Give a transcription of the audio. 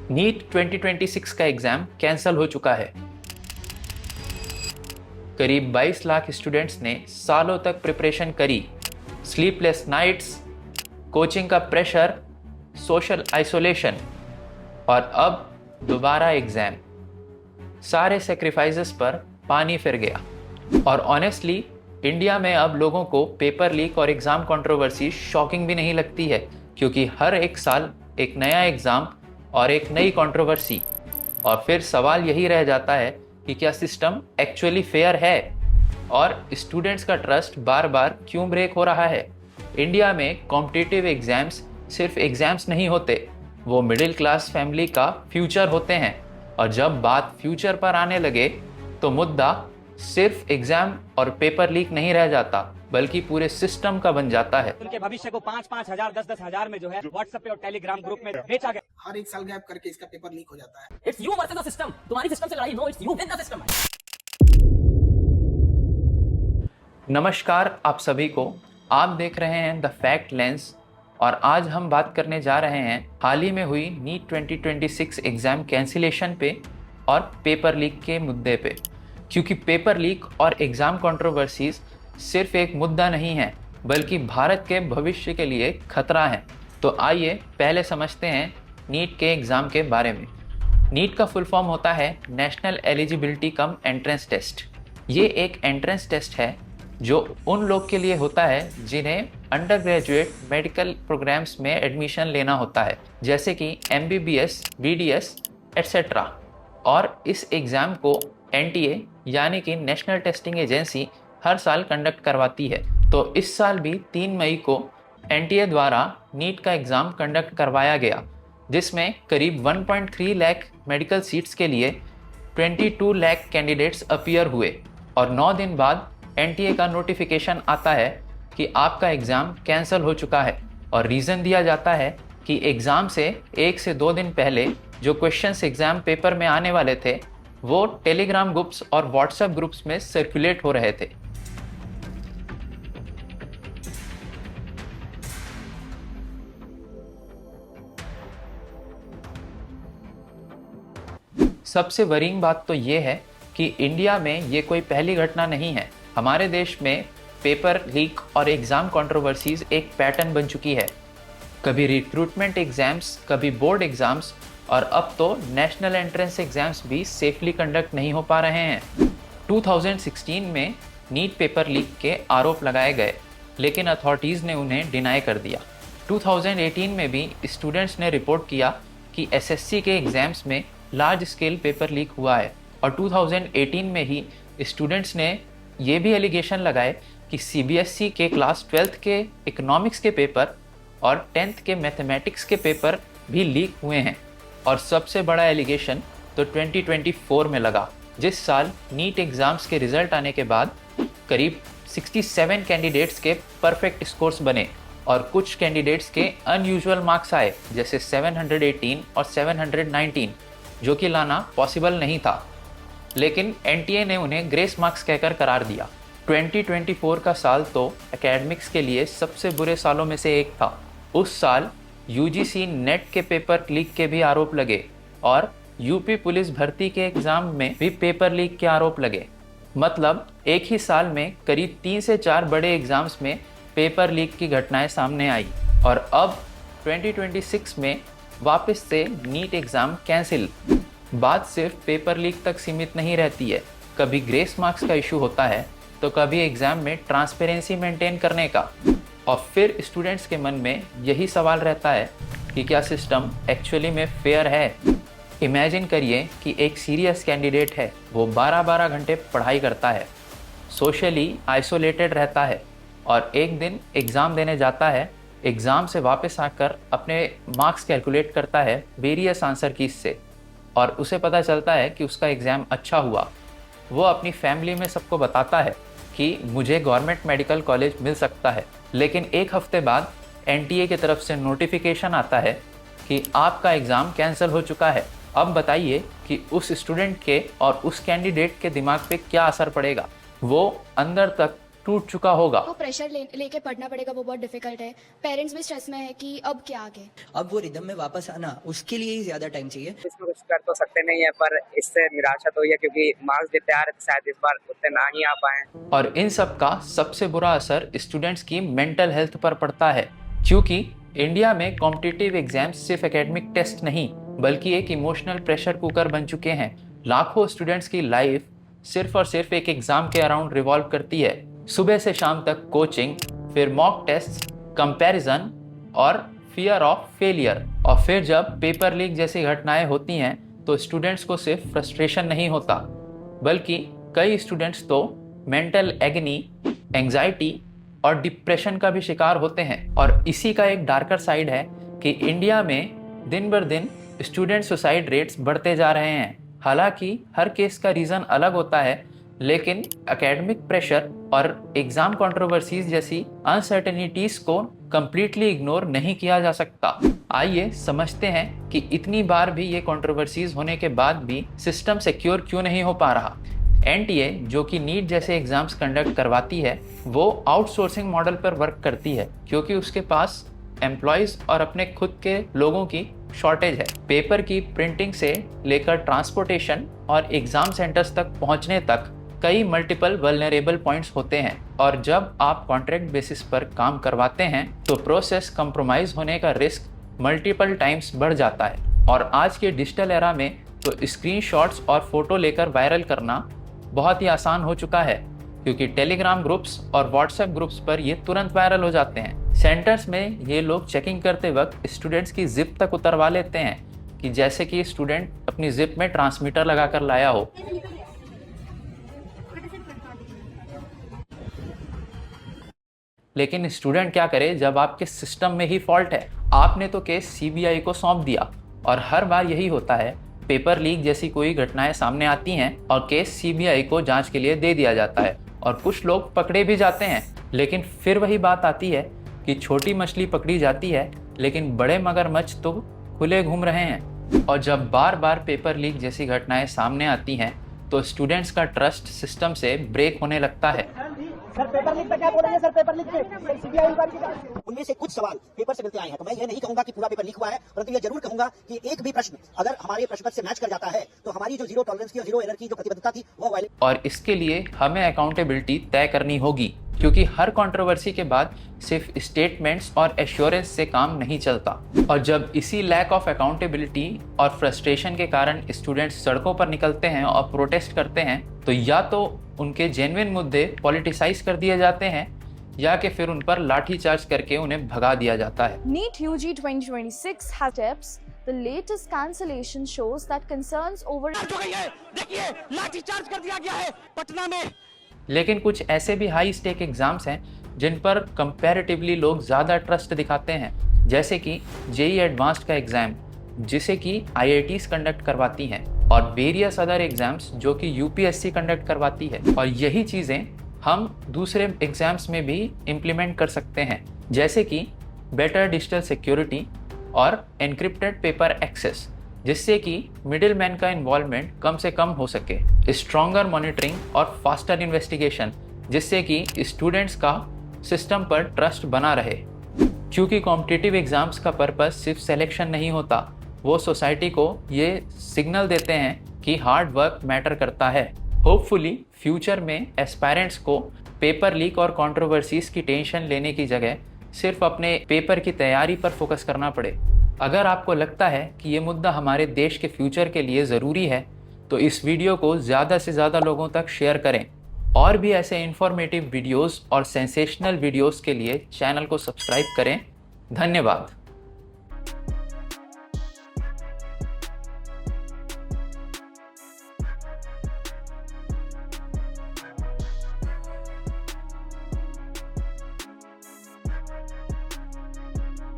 NEET 2026 का exam cancel हो चुका है। करीब 22 लाख स्टूडेंट्स ने सालों तक प्रिपरेशन करी। स्लीपलेस नाइट्स, कोचिंग का प्रेशर, सोशल आइसोलेशन और अब दोबारा एग्जाम। सारे सेक्रीफाइसेस पर पानी फिर गया। और ऑनेस्टली इंडिया में अब लोगों को पेपर लीक और एग्जाम कंट्रोवर्सी शॉकिंग भी नहीं लगती है, क्योंकि हर एक साल एक नया एग्जाम और एक नई कंट्रोवर्सी। और फिर सवाल यही रह जाता है कि क्या सिस्टम एक्चुअली फेयर है और स्टूडेंट्स का ट्रस्ट बार बार क्यों ब्रेक हो रहा है। इंडिया में कॉम्पिटिटिव एग्जाम्स सिर्फ एग्जाम्स नहीं होते, वो मिडिल क्लास फैमिली का फ्यूचर होते हैं। और जब बात फ्यूचर पर आने लगे तो मुद्दा सिर्फ एग्जाम और पेपर लीक नहीं रह जाता, बल्कि पूरे सिस्टम का बन जाता है। उनके भविष्य को 5-5 हजार 10-10 हजार में जो है व्हाट्सएप पे और टेलीग्राम ग्रुप में बेचा गया। हर एक साल गैप करके इसका पेपर लीक हो जाता है। It's you versus the system. तुम्हारी सिस्टम से लड़ाई no, it's you with the system. नमस्कार आप सभी को, आप देख रहे हैं द फैक्ट लेंस और आज हम बात करने जा रहे हैं हाल ही में हुई नीट 2026 एग्जाम कैंसिलेशन पे और पेपर लीक के मुद्दे पे। क्योंकि पेपर लीक और एग्जाम कंट्रोवर्सीज सिर्फ एक मुद्दा नहीं है, बल्कि भारत के भविष्य के लिए खतरा है। तो आइए पहले समझते हैं नीट के एग्ज़ाम के बारे में। नीट का फुल फॉर्म होता है national eligibility cum entrance test. ये एक एंट्रेंस टेस्ट है जो उन लोग के लिए होता है जिन्हें अंडर ग्रेजुएट मेडिकल प्रोग्राम्स में एडमिशन लेना होता है, जैसे कि MBBS, BDS एट्सेट्रा। और इस एग्ज़ाम को NTA यानी कि नेशनल टेस्टिंग एजेंसी हर साल कंडक्ट करवाती है। तो इस साल भी 3 मई को NTA द्वारा नीट का एग्ज़ाम कंडक्ट करवाया गया, जिसमें करीब 1.3 लाख मेडिकल सीट्स के लिए 22 लाख कैंडिडेट्स अपीयर हुए। और 9 दिन बाद NTA का नोटिफिकेशन आता है कि आपका एग्ज़ाम कैंसिल हो चुका है। और रीज़न दिया जाता है कि एग्ज़ाम से 1 से 2 दिन पहले जो क्वेश्चंस एग्ज़ाम पेपर में आने वाले थे वो टेलीग्राम ग्रुप्स और व्हाट्सएप ग्रुप्स में सर्कुलेट हो रहे थे। सबसे वरींग बात तो ये है कि इंडिया में ये कोई पहली घटना नहीं है। हमारे देश में पेपर लीक और एग्ज़ाम कंट्रोवर्सीज एक पैटर्न बन चुकी है। कभी रिक्रूटमेंट एग्ज़ाम्स, कभी बोर्ड एग्ज़ाम्स और अब तो नेशनल एंट्रेंस एग्ज़ाम्स भी सेफली कंडक्ट नहीं हो पा रहे हैं। 2016 में नीट पेपर लीक के आरोप लगाए गए, लेकिन अथॉरिटीज़ ने उन्हें डिनाई कर दिया। 2018 में भी स्टूडेंट्स ने रिपोर्ट किया कि SSC के एग्ज़ाम्स में लार्ज स्केल पेपर लीक हुआ है। और 2018 में ही स्टूडेंट्स ने ये भी एलिगेशन लगाए कि CBSE के क्लास 12th के इकोनॉमिक्स के पेपर और 10th के मैथमेटिक्स के पेपर भी लीक हुए हैं। और सबसे बड़ा एलिगेशन तो 2024 में लगा, जिस साल नीट एग्ज़ाम्स के रिज़ल्ट आने के बाद करीब 67 कैंडिडेट्स के परफेक्ट स्कोर्स बने और कुछ कैंडिडेट्स के अनयूजुअल मार्क्स आए, जैसे 718 और 719, जो कि लाना पॉसिबल नहीं था, लेकिन NTA ने उन्हें ग्रेस मार्क्स कहकर करार दिया। 2024 का साल तो एकेडमिक्स के लिए सबसे बुरे सालों में से एक था। उस साल UGC नेट के पेपर लीक के भी आरोप लगे और यूपी पुलिस भर्ती के एग्ज़ाम में भी पेपर लीक के आरोप लगे। मतलब एक ही साल में करीब 3 से 4 बड़े एग्ज़ाम्स में पेपर लीक की घटनाएं सामने आई। और अब 2026 में वापस से नीट एग्ज़ाम कैंसिल। बात सिर्फ पेपर लीक तक सीमित नहीं रहती है, कभी ग्रेस मार्क्स का इशू होता है तो कभी एग्ज़ाम में ट्रांसपेरेंसी मेंटेन करने का। और फिर स्टूडेंट्स के मन में यही सवाल रहता है कि क्या सिस्टम एक्चुअली में फेयर है। इमेजिन करिए कि एक सीरियस कैंडिडेट है, वो 12-12 घंटे पढ़ाई करता है, सोशली आइसोलेटेड रहता है और एक दिन एग्ज़ाम देने जाता है। एग्ज़ाम से वापस आकर अपने मार्क्स कैलकुलेट करता है वेरियस आंसर कीज से और उसे पता चलता है कि उसका एग्ज़ाम अच्छा हुआ। वो अपनी फैमिली में सबको बताता है कि मुझे गवर्नमेंट मेडिकल कॉलेज मिल सकता है। लेकिन एक हफ्ते बाद NTA की तरफ से नोटिफिकेशन आता है कि आपका एग्ज़ाम कैंसिल हो चुका है। अब बताइए कि उस स्टूडेंट के और उस कैंडिडेट के दिमाग पे क्या असर पड़ेगा। वो अंदर तक टूट चुका होगा। वो प्रेशर लेके पढ़ना पड़ेगा, वो बहुत डिफिकल्ट है। पेरेंट्स भी स्ट्रेस में है कि अब क्या आगे। अब वो रिदम में वापस आना, उसके लिए ही ज़्यादा टाइम चाहिए। इसमें कुछ कर तो सकते नहीं है, पर इससे निराशा तो है क्योंकि मार्क्स जितने आ रहे थे शायद इस बार उतने ना ही आ पाए। और इन सब का सबसे बुरा असर स्टूडेंट्स की मेंटल हेल्थ पर पड़ता है, क्योंकि इंडिया में कॉम्पिटिटिव एग्जाम्स सिर्फ एकेडमिक टेस्ट नहीं बल्कि एक इमोशनल प्रेशर कुकर बन चुके हैं। लाखों स्टूडेंट्स की लाइफ सिर्फ और सिर्फ एक एग्जाम के अराउंड रिवॉल्व करती है। सुबह से शाम तक कोचिंग, फिर मॉक टेस्ट, कंपैरिजन और फियर ऑफ फेलियर। और फिर जब पेपर लीक जैसी घटनाएं होती हैं तो स्टूडेंट्स को सिर्फ फ्रस्ट्रेशन नहीं होता बल्कि कई स्टूडेंट्स तो मेंटल एगनी, एंजाइटी और डिप्रेशन का भी शिकार होते हैं। और इसी का एक डार्कर साइड है कि इंडिया में दिन बर दिन स्टूडेंट सुसाइड रेट्स बढ़ते जा रहे हैं। हालांकि हर केस का रीज़न अलग होता है, लेकिन एकेडमिक प्रेशर और एग्ज़ाम कंट्रोवर्सीज जैसी अनसर्टेनिटीज़ को कंप्लीटली इग्नोर नहीं किया जा सकता। आइए समझते हैं कि इतनी बार भी ये कंट्रोवर्सीज होने के बाद भी सिस्टम सिक्योर क्यों नहीं हो पा रहा। NTA जो कि नीट जैसे एग्जाम्स कंडक्ट करवाती है, वो आउटसोर्सिंग मॉडल पर वर्क करती है क्योंकि उसके पास एम्प्लॉयज़ और अपने खुद के लोगों की शॉर्टेज है। पेपर की प्रिंटिंग से लेकर ट्रांसपोर्टेशन और एग्ज़ाम सेंटर्स तक पहुंचने तक कई मल्टीपल वल्नरेबल पॉइंट्स होते हैं। और जब आप कॉन्ट्रैक्ट बेसिस पर काम करवाते हैं तो प्रोसेस कंप्रोमाइज होने का रिस्क मल्टीपल टाइम्स बढ़ जाता है। और आज के डिजिटल एरा में तो स्क्रीनशॉट्स और फोटो लेकर वायरल करना बहुत ही आसान हो चुका है क्योंकि टेलीग्राम ग्रुप्स और व्हाट्सएप ग्रुप्स पर ये तुरंत वायरल हो जाते हैं। सेंटर्स में ये लोग चेकिंग करते वक्त स्टूडेंट्स की जिप तक उतरवा लेते हैं कि जैसे कि स्टूडेंट अपनी जिप में ट्रांसमीटर लगा कर लाया हो। लेकिन स्टूडेंट क्या करे जब आपके सिस्टम में ही फॉल्ट है। आपने तो केस CBI को सौंप दिया और हर बार यही होता है, पेपर लीक जैसी कोई घटनाएं सामने आती हैं और केस CBI को जांच के लिए दे दिया जाता है और कुछ लोग पकड़े भी जाते हैं। लेकिन फिर वही बात आती है कि छोटी मछली पकड़ी जाती है लेकिन बड़े मगरमच्छ तो खुले घूम रहे हैं। और जब बार बार पेपर लीक जैसी घटनाएं सामने आती हैं तो स्टूडेंट्स का ट्रस्ट सिस्टम से ब्रेक होने लगता है। सर पेपर लीक पे क्या बोलेंगे? सर पेपर लीक पे CBI इंक्वायरी की उनमें से कुछ सवाल पेपर से मिलते आए हैं, तो मैं ये नहीं कहूंगा कि पूरा पेपर लीक हुआ है, परंतु ये जरूर कहूंगा कि एक भी प्रश्न अगर हमारे प्रश्न पत्र से मैच कर जाता है तो हमारी जो जीरो टॉलरेंस की और जीरो एरर की जो प्रतिबद्धता थी वो वायलेट। और इसके लिए हमें अकाउंटेबिलिटी तय करनी होगी क्योंकि हर कंट्रोवर्सी के बाद सिर्फ स्टेटमेंट्स और एश्योरेंस से काम नहीं चलता। और जब इसी लैक ऑफ अकाउंटेबिलिटी और फ्रस्ट्रेशन के कारण स्टूडेंट्स सड़कों पर निकलते हैं और प्रोटेस्ट करते हैं तो या तो उनके जेन्युइन मुद्दे पॉलिटिसाइज कर दिए जाते हैं या कि फिर उन पर लाठीचार्ज करके उन्हें भगा दिया जाता है। NEET UG 2026 has steps. The latest cancellation shows that concerns over देखिए लाठीचार्ज कर दिया गया है पटना में। लेकिन कुछ ऐसे भी हाई स्टेक एग्जाम्स हैं जिन पर कंपैरेटिवली लोग ज़्यादा ट्रस्ट दिखाते हैं, जैसे कि JEE एडवांस्ड का एग्ज़ाम जिसे कि IITs कंडक्ट करवाती हैं और वेरियस अदर एग्जाम्स जो कि UPSC कंडक्ट करवाती है। और यही चीज़ें हम दूसरे एग्जाम्स में भी इम्प्लीमेंट कर सकते हैं, जैसे कि बेटर डिजिटल सिक्योरिटी और एनक्रिप्टेड पेपर एक्सेस, जिससे कि मिडिल मैन का इन्वॉल्वमेंट कम से कम हो सके, स्ट्रॉन्गर मॉनिटरिंग और फास्टर इन्वेस्टिगेशन, जिससे कि स्टूडेंट्स का सिस्टम पर ट्रस्ट बना रहे। क्योंकि कॉम्पिटिटिव एग्जाम्स का पर्पस सिर्फ सिलेक्शन नहीं होता, वो सोसाइटी को ये सिग्नल देते हैं कि हार्ड वर्क मैटर करता है। होपफुली फ्यूचर में एस्पायरेंट्स को पेपर लीक और कंट्रोवर्सीज की टेंशन लेने की जगह सिर्फ अपने पेपर की तैयारी पर फोकस करना पड़े। अगर आपको लगता है कि ये मुद्दा हमारे देश के फ्यूचर के लिए ज़रूरी है तो इस वीडियो को ज़्यादा से ज़्यादा लोगों तक शेयर करें। और भी ऐसे इन्फॉर्मेटिव वीडियोस और सेंसेशनल वीडियोस के लिए चैनल को सब्सक्राइब करें। धन्यवाद।